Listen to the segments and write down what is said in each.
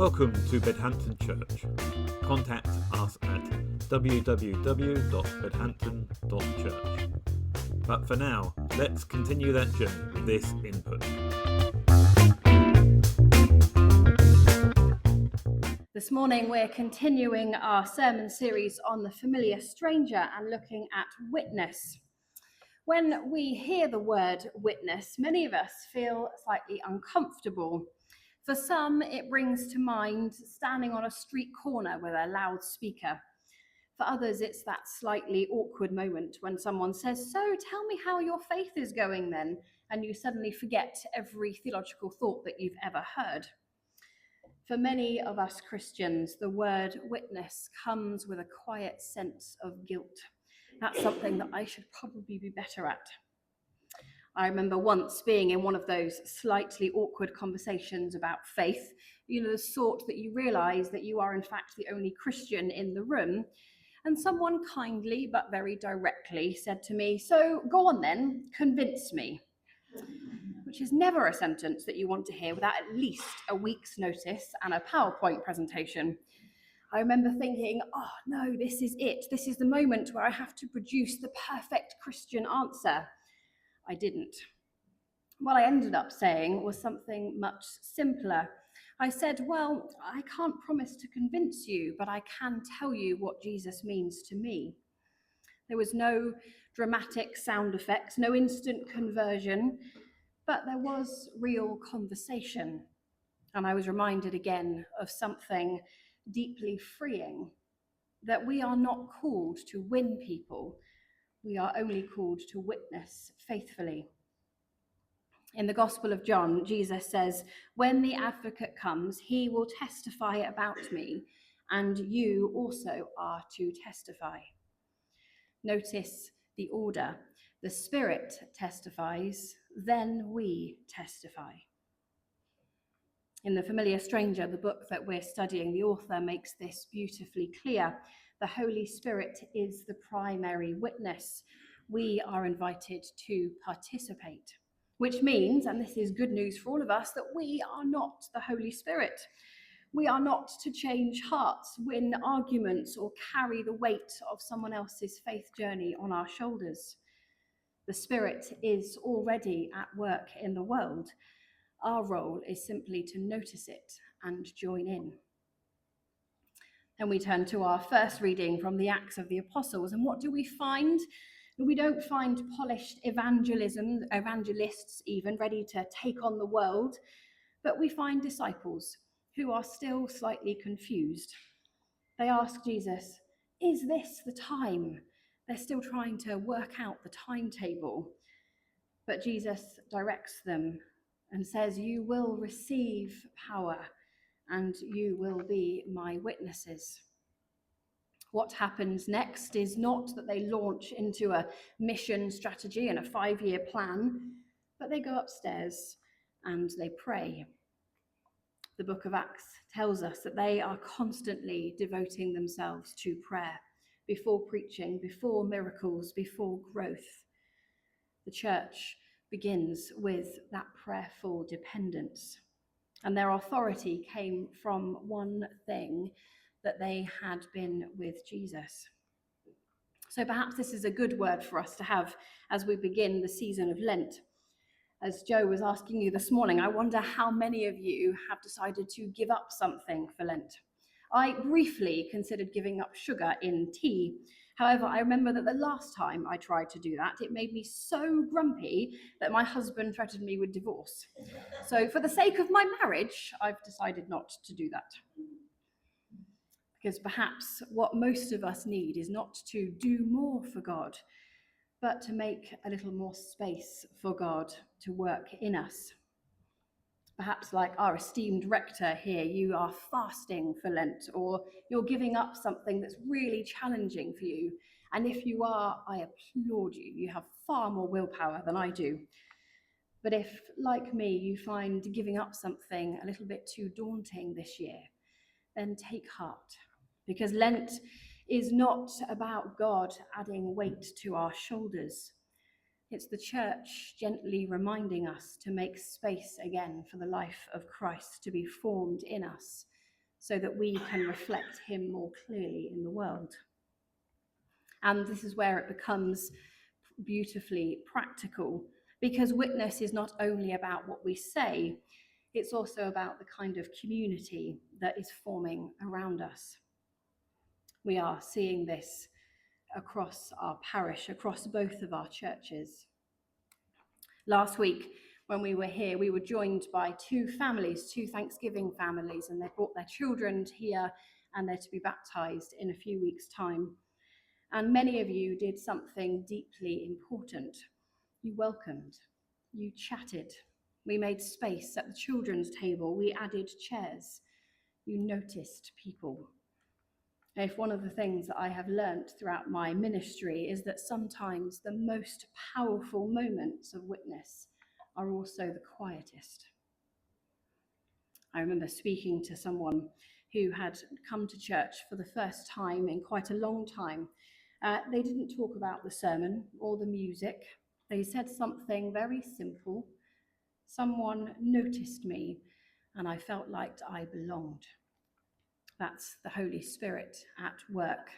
Welcome to Bedhampton Church. Contact us at www.bedhampton.church. But for now, let's continue that journey with this input. This morning we're continuing our sermon series on the familiar stranger and looking at witness. When we hear the word witness, many of us feel slightly uncomfortable. For some, it brings to mind standing on a street corner with a loudspeaker. For others, it's that slightly awkward moment when someone says, "So tell me how your faith is going then," and you suddenly forget every theological thought that you've ever heard. For many of us Christians, the word witness comes with a quiet sense of guilt. That's something that I should probably be better at. I remember once being in one of those slightly awkward conversations about faith, the sort that you realise that you are in fact the only Christian in the room, and someone kindly but very directly said to me, "So go on then, convince me," which is never a sentence that you want to hear without at least a week's notice and a PowerPoint presentation. I remember thinking, oh no, this is it. This is the moment where I have to produce the perfect Christian answer. I didn't. What I ended up saying was something much simpler. I said, well, I can't promise to convince you, but I can tell you what Jesus means to me. There was no dramatic sound effects, no instant conversion, but there was real conversation. And I was reminded again of something deeply freeing, that we are not called to win people. We are only called to witness faithfully. In the Gospel of John, Jesus says, "When the advocate comes, he will testify about me, and you also are to testify." Notice the order. The Spirit testifies, then we testify. In The Familiar Stranger, the book that we're studying, the author makes this beautifully clear. The Holy Spirit is the primary witness. We are invited to participate, which means, and this is good news for all of us, that we are not the Holy Spirit. We are not to change hearts, win arguments, or carry the weight of someone else's faith journey on our shoulders. The Spirit is already at work in the world. Our role is simply to notice it and join in. Then we turn to our first reading from the Acts of the Apostles, and what do we find? We don't find polished evangelists even ready to take on the world, but we find disciples who are still slightly confused. They ask Jesus, "Is this the time?" They're still trying to work out the timetable. But Jesus directs them and says, "You will receive power and you will be my witnesses." What happens next is not that they launch into a mission strategy and a 5-year plan, but they go upstairs and they pray. The book of Acts tells us that they are constantly devoting themselves to prayer, before preaching, before miracles, before growth. The church begins with that prayerful dependence, and their authority came from one thing, that they had been with Jesus. So perhaps this is a good word for us to have as we begin the season of Lent. As Joe was asking you this morning, I wonder how many of you have decided to give up something for Lent. I briefly considered giving up sugar in tea. However, I remember that the last time I tried to do that, it made me so grumpy that my husband threatened me with divorce. So for the sake of my marriage, I've decided not to do that. Because perhaps what most of us need is not to do more for God, but to make a little more space for God to work in us. Perhaps like our esteemed rector here, you are fasting for Lent, or you're giving up something that's really challenging for you. And if you are, I applaud you. You have far more willpower than I do. But if, like me, you find giving up something a little bit too daunting this year, then take heart. Because Lent is not about God adding weight to our shoulders. It's the church gently reminding us to make space again for the life of Christ to be formed in us so that we can reflect him more clearly in the world. And this is where it becomes beautifully practical, because witness is not only about what we say, it's also about the kind of community that is forming around us. We are seeing this across our parish, across both of our churches. Last week, when we were here, we were joined by two Thanksgiving families, and they brought their children here and they're to be baptized in a few weeks' time. And many of you did something deeply important. You welcomed, you chatted, we made space at the children's table, we added chairs, you noticed people. If one of the things that I have learnt throughout my ministry is that sometimes the most powerful moments of witness are also the quietest. I remember speaking to someone who had come to church for the first time in quite a long time. They didn't talk about the sermon or the music. They said something very simple. Someone noticed me and I felt like I belonged. That's the Holy Spirit at work,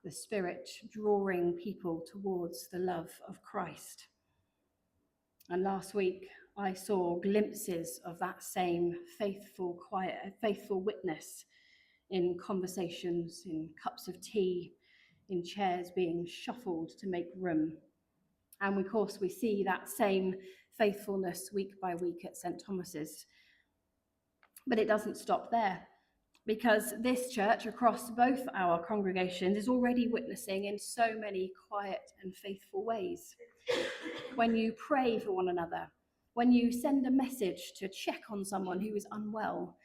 the Spirit drawing people towards the love of Christ. And last week, I saw glimpses of that same faithful witness in conversations, in cups of tea, in chairs being shuffled to make room. And of course, we see that same faithfulness week by week at St. Thomas's. But it doesn't stop there, because this church across both our congregations is already witnessing in so many quiet and faithful ways. When you pray for one another, when you send a message to check on someone who is unwell,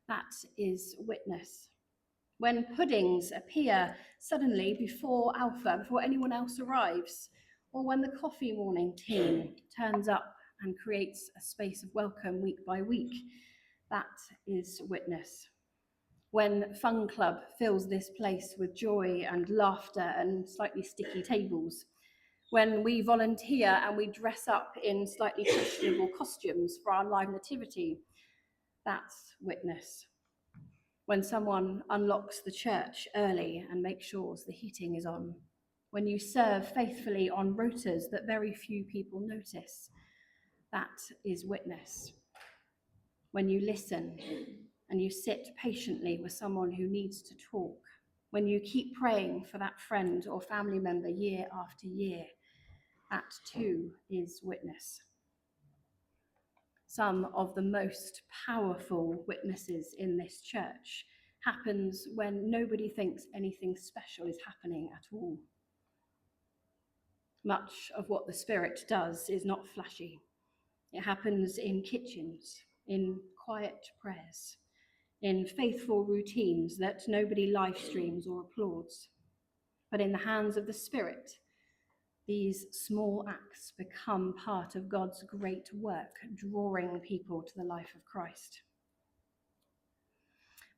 that is witness. When puddings appear suddenly before anyone else arrives, or when the coffee morning team turns up and creates a space of welcome week by week, that is witness. When Fun Club fills this place with joy and laughter and slightly sticky tables, when we volunteer and we dress up in slightly questionable costumes for our live nativity, that's witness. When someone unlocks the church early and makes sure the heating is on, when you serve faithfully on rotas that very few people notice, that is witness. When you listen and you sit patiently with someone who needs to talk, when you keep praying for that friend or family member year after year, that too is witness. Some of the most powerful witnesses in this church happens when nobody thinks anything special is happening at all. Much of what the Spirit does is not flashy. It happens in kitchens, in quiet prayers, in faithful routines that nobody live streams or applauds. But in the hands of the Spirit, these small acts become part of God's great work, drawing people to the life of Christ.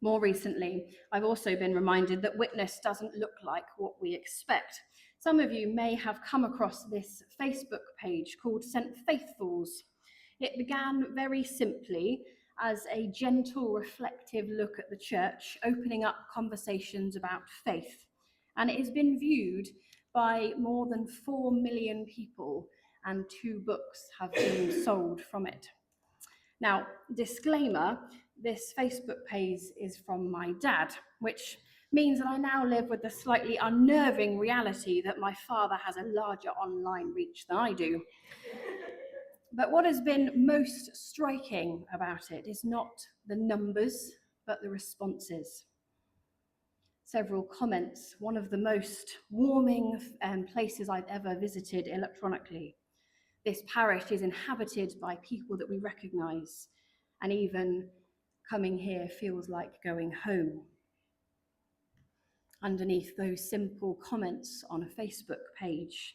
More recently, I've also been reminded that witness doesn't look like what we expect. Some of you may have come across this Facebook page called St. Faithfuls. It began very simply as a gentle, reflective look at the church, opening up conversations about faith. And it has been viewed by more than 4 million people, and 2 books have been sold from it. Now, disclaimer, this Facebook page is from my dad, which means that I now live with the slightly unnerving reality that my father has a larger online reach than I do. But what has been most striking about it is not the numbers, but the responses. Several comments, one of the most warming places I've ever visited electronically. This parish is inhabited by people that we recognise, and even coming here feels like going home. Underneath those simple comments on a Facebook page,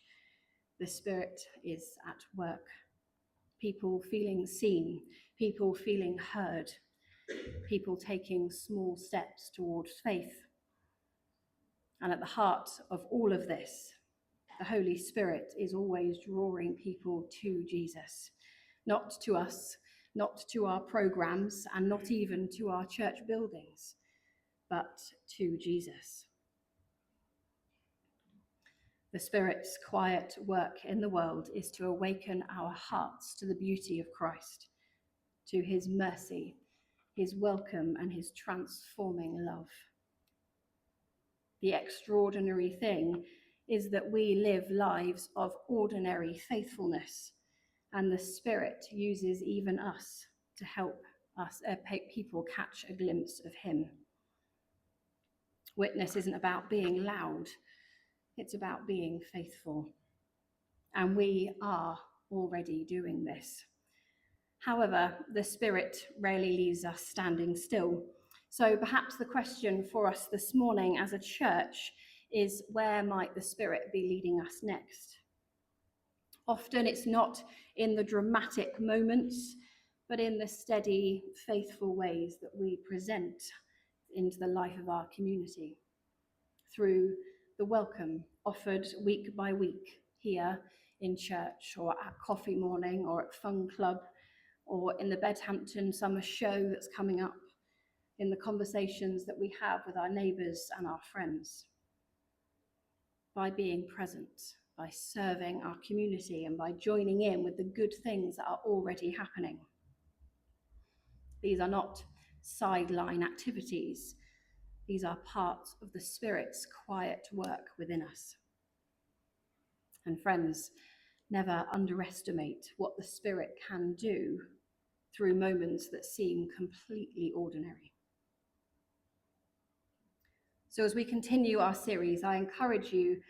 the Spirit is at work. People feeling seen, people feeling heard, people taking small steps towards faith. And at the heart of all of this, the Holy Spirit is always drawing people to Jesus, not to us, not to our programs, and not even to our church buildings, but to Jesus. The Spirit's quiet work in the world is to awaken our hearts to the beauty of Christ, to his mercy, his welcome, and his transforming love. The extraordinary thing is that we live lives of ordinary faithfulness, and the Spirit uses even us to help us people catch a glimpse of him. Witness isn't about being loud, it's about being faithful. And we are already doing this. However, the Spirit rarely leaves us standing still. So perhaps the question for us this morning as a church is, where might the Spirit be leading us next? Often it's not in the dramatic moments, but in the steady, faithful ways that we present into the life of our community, through the welcome offered week by week here in church, or at coffee morning, or at fun club, or in the Bedhampton summer show that's coming up, in the conversations that we have with our neighbours and our friends. By being present, by serving our community, and by joining in with the good things that are already happening. These are not sideline activities. These are parts of the Spirit's quiet work within us. And friends, never underestimate what the Spirit can do through moments that seem completely ordinary. So as we continue our series, I encourage you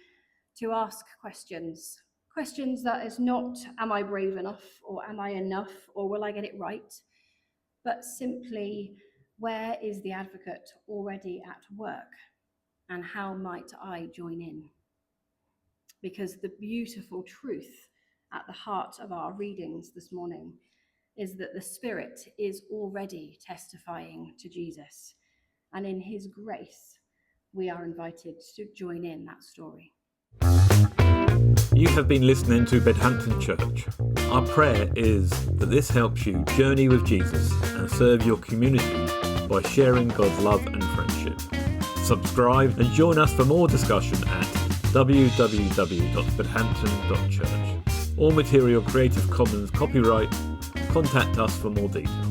to ask questions. Questions that is not, am I brave enough, or am I enough, or will I get it right? But simply, where is the advocate already at work, and how might I join in? Because the beautiful truth at the heart of our readings this morning is that the Spirit is already testifying to Jesus, and in his grace, we are invited to join in that story. You have been listening to Bedhampton Church. Our prayer is that this helps you journey with Jesus and serve your community by sharing God's love and friendship. Subscribe and join us for more discussion at www.bedhampton.church. All material Creative Commons copyright. Contact us for more details.